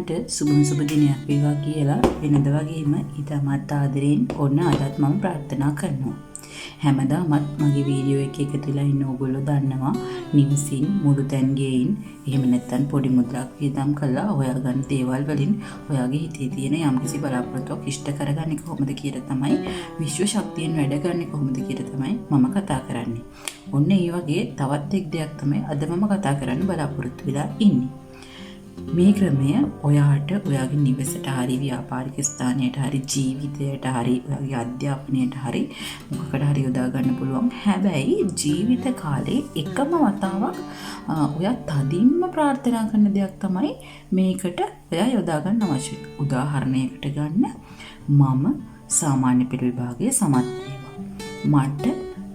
හැමෝටමට සුබ දිනයක් වේවා කියලා වෙනද වගේම ඊටමත් ආදරෙන් ඔන්න අදත් මම ප්‍රාර්ථනා කරනවා. හැමදාමත් මගේ වීඩියෝ එක එකතු වෙලා ඉන්න ඕගොල්ලෝ දන්නවා නිවසින් මුළු තැන් ගෙයින් එහෙම නැත්නම් පොඩි මුද්‍රාක් වියදම් කළා හොයාගන්න දේවල් වලින් ඔයාගේ හිතේ තියෙන යම්කිසි බලාපොරොත්තුවක් ඉෂ්ට කරගන්නේ කොහොමද කියලා තමයි විශ්ව ශක්තියෙන් වැඩ ගන්න කොහොමද කියලා තමයි මම කතා කරන්නේ. ඔන්න ඒ වගේ තවත් එක් දෙයක් තමයි අද මම කතා කරන්න බලාපොරොත්තු වෙලා ඉන්නේ. මේ ක්‍රමය ඔයාට ඔයාගේ නිවසට හරි ව්‍යාපාරික ස්ථානයට හරි ජීවිතයට හරි ඔයාගේ අධ්‍යාපනයට හරි මොකකට හරි යොදා ගන්න පුළුවන්. හැබැයි ජීවිත කාලේ එකම වතාවක් ඔයා තදින්ම ප්‍රාර්ථනා කරන දෙයක් තමයි මේකට ඔයා යොදා ගන්න අවශ්‍ය. උදාහරණයකට ගන්න මම සාමාන්‍ය පෙළ විභාගයේ සමත් වේවා. මට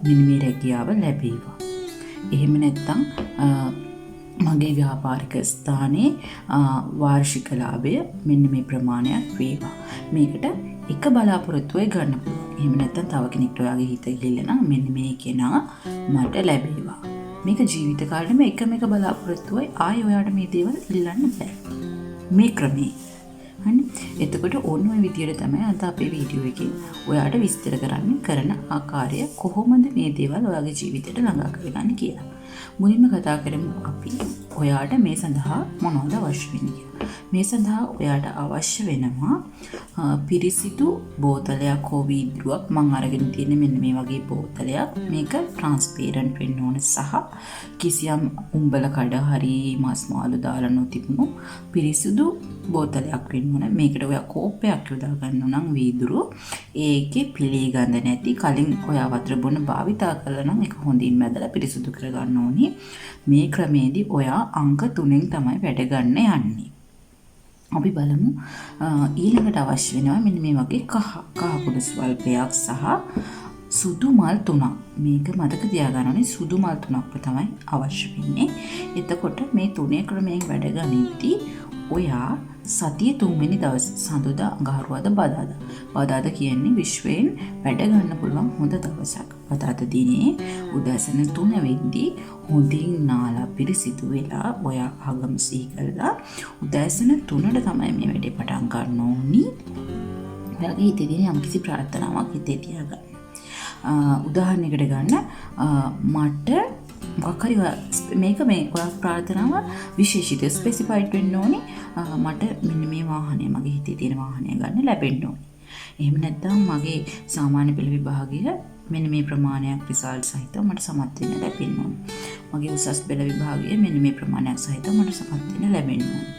මෙන්න මේ රැකියාව ලැබේවා. එහෙම නැත්නම් මගේ ව්‍යාපාරික ස්ථානයේ වාර්ෂික ලාභය මෙන්න මේ ප්‍රමාණයක් වේවා. මේකට එක බලාපොරොත්තුවයි ගන්න පුළුවන්. එහෙම නැත්නම් තව කෙනෙක්ට ඔයාගේ හිත ගිල්ලන මෙන්න මේ කෙනා මට ලැබේවා. මේක ජීවිත කාලෙම එකම එක බලාපොරොත්තුවයි ආයෙ ඔයාට මේ දේවල් ඉල්ලන්න බෑ. මේ ක්‍රමේ. හරි. එතකොට ඕන ඔය විදියට තමයි අද අපේ වීඩියෝ එකේ ඔයාට විස්තර කරන ආකාරය කොහොමද මේ දේවල් ඔයාගේ ජීවිතයට ළඟා කරගන්නේ කියලා. මුලින්ම කතා කරමු අපි ඔයාට මේ සඳහා මොනවද අවශ්‍ය වෙන්නේ කියලා. මේ සඳහා ඔයාට අවශ්‍ය වෙනවා පිරිසිදු බෝතලයක් හෝ වීදුරුවක්. මම අරගෙන තියෙන මෙන්න මේ වගේ බෝතලයක්. මේක ට්‍රාන්ස්පේරන්ට් වෙන්න ඕන සහ කිසියම් උඹල කඩ හරි මස් මාළු දාලා නොතිබුණු පිරිසිදු බෝතලයක් වෙන්න ඕන. මේකට ඔයා කෝප්පයක් යොදා ගන්න නම් වීදුරුව ඒකේ පිළිගඳ නැති කලින් ඔයා වතුර බොන භාවිතා කළා නම් ඒක හොඳින් මැදලා පිරිසිදු කරගන්න ඕනි. මේ ක්‍රමේදී ඔයා අංක 3න් තමයි වැඩ ගන්න යන්නේ. අපි බලමු ඊළඟට අවශ්‍ය වෙනවා මෙන්න මේ වගේ කහ කුඩු ස්වල්පයක් සහ සුදු මල් 3ක්. මේක මතක තියාගන්න ඕනේ සුදු මල් 3ක් තමයි අවශ්‍ය වෙන්නේ. එතකොට මේ තුනේ ක්‍රමයෙන් වැඩ ගනිද්දී ඔයා සතිය 3 වෙනි දවස් සඳුදා අඟහරුවාදා බදාදා කියන්නේ විශ්වයෙන් වැඩ ගන්න පුළුවන් හොඳ දවසක්. බදාදා දිනේ උදෑසන 3 වෙනිදී හොඳින් නාලා පිරිසිදු වෙලා ඔයා ආගම සිහි කරලා උදෑසන 3ට තමයි මේ වැඩේ පටන් ගන්න ඕනි. ඔයාගේ හිතේ තියෙන යම්කිසි ප්‍රාර්ථනාවක් හිතේ තියාගන්න. උදාහරණයකට ගන්න මට මොකක් හරි මේක මේ ඔයා ප්‍රාර්ථනාව විශේෂිත ස්පෙસિෆයිඩ් වෙන්න ඕනේ. මට මෙන්න මේ වාහනය මගේ හිතේ තියෙන වාහනය ගන්න ලැබෙන්න ඕනේ. එහෙම නැත්නම් මගේ සාමාන්‍ය පෙළ විභාගය මෙන්න මේ ප්‍රමාණයක් රිසල්ට් සහිතව මට සමත් වෙන්න ලැබෙන්න ඕනේ. මගේ උසස් පෙළ විභාගය මෙන්න මේ ප්‍රමාණයක් සහිතව මට සමත් වෙන්න ලැබෙන්න ඕනේ.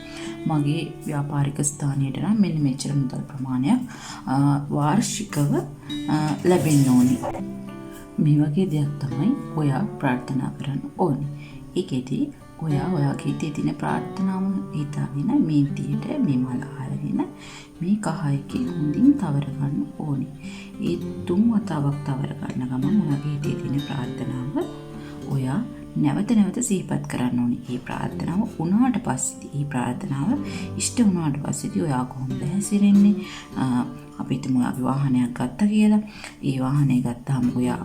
මගේ ව්‍යාපාරික ස්ථානයට නම් මෙන්න මෙච්චර මුදල් ප්‍රමාණයක් වාර්ෂිකව ලැබෙන්න ඕනේ. මේ වගේ දෙයක් තමයි ඔයා ප්‍රාර්ථනා කරන්න ඕනේ. ඒකෙදී ඔයාගේ හිතේ තියෙන ප්‍රාර්ථනාව හිතාගෙන මේ විදියට මේ මල අරගෙන මේ කහ එකේ හොඳින් තවර ගන්න ඕනේ. ඒ 3 වතාවක් තවර ගන්න ගමන් ඔයාගේ හිතේ තියෙන ප්‍රාර්ථනාව ඔයා නැවත සිහිපත් කරන්න ඕනේ. මේ ප්‍රාර්ථනාව වුණාට පස්සේ ඉෂ්ට වුණාට පස්සේ ඔයා කොහොමද හැසිරෙන්නේ? අපි හිතමු ඔයාගේ වාහනයක් ගත්තා කියලා. ඒ වාහනේ ගත්තාම ඔයා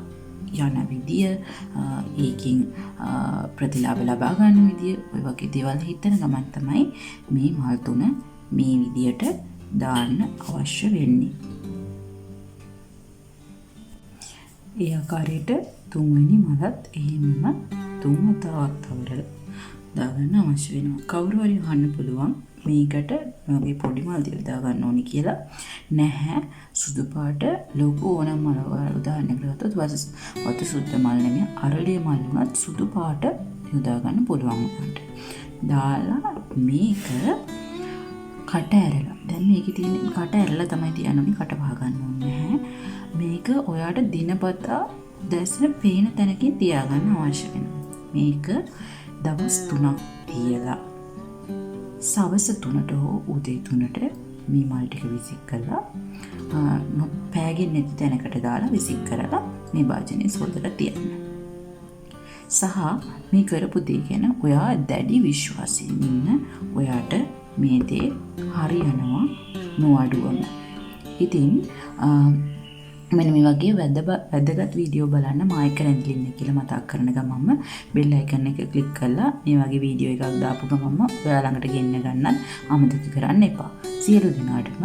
යන විදිය ඒකින් ප්‍රතිලාභ ලබා ගන්න විදිය ඔය වගේ දේවල් හිතන ගමන් තමයි මේ මල් 3 මේ විදියට දාන්න අවශ්‍ය වෙන්නේ. ඒ ආකාරයට 3 වෙනි මලත් එහෙමම 3 වතාවක් තවරලා දාගන්න අවශ්‍ය වෙනවා. කවුරු හරි අහන්න පුළුවන් මේකට වගේ පොඩි මල් දෙක දාගන්න ඕනි කියලා. නැහැ. සුදු පාට ලොකු ඕනම මල උදාහරණයක් ගත්තොත් වතු සුද්ධ මල් නෙමෙයි අරලිය මල් උනත් සුදු පාට යොදා ගන්න පුළුවන් උන්ට. දාලා මේක කට ඇරලා. දැන් මේකේ තියෙන කට ඇරලා තමයි තියන්නේ කට වහ ගන්න ඕනේ. මේක ඔයාට දිනපතා දැසන පේන තැනකින් තියාගන්න අවශ්‍ය වෙනවා. මේක දවස් 3ක් තියලා සවස් 3ට හෝ උදේ 3ට මේ මල් ටික විසික් කරලා පෑගෙන්නේ නැති තැනකට දාලා විසික් කරලා මේ භාජනයේ සෝදලා තියන්න. සහ මේ කරපු දේ ගැන ඔයා දැඩි විශ්වාසයෙන් ඉන්න ඔයාට මේ දේ හරියනවා නොඅඩුවම. ඉතින් මෙන්න මේ වගේ වැදගත් වීඩියෝ බලන්න මායික රැඳිලි ඉන්නේ කියලා මතක් කරන ගමන්ම බෙල් අයිකන් එක ක්ලික් කරලා මේ වගේ වීඩියෝ එකක් දාපු ගමන්ම ඔයා ළඟට ගෙන්න ගන්නත් අමතක කරන්න එපා. සියලු දිනාටම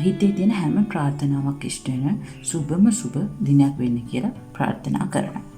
හිතේ තියෙන හැම ප්‍රාර්ථනාවක් ඉෂ්ට වෙන සුබම සුබ දිනයක් වෙන්න කියලා ප්‍රාර්ථනා කරනවා.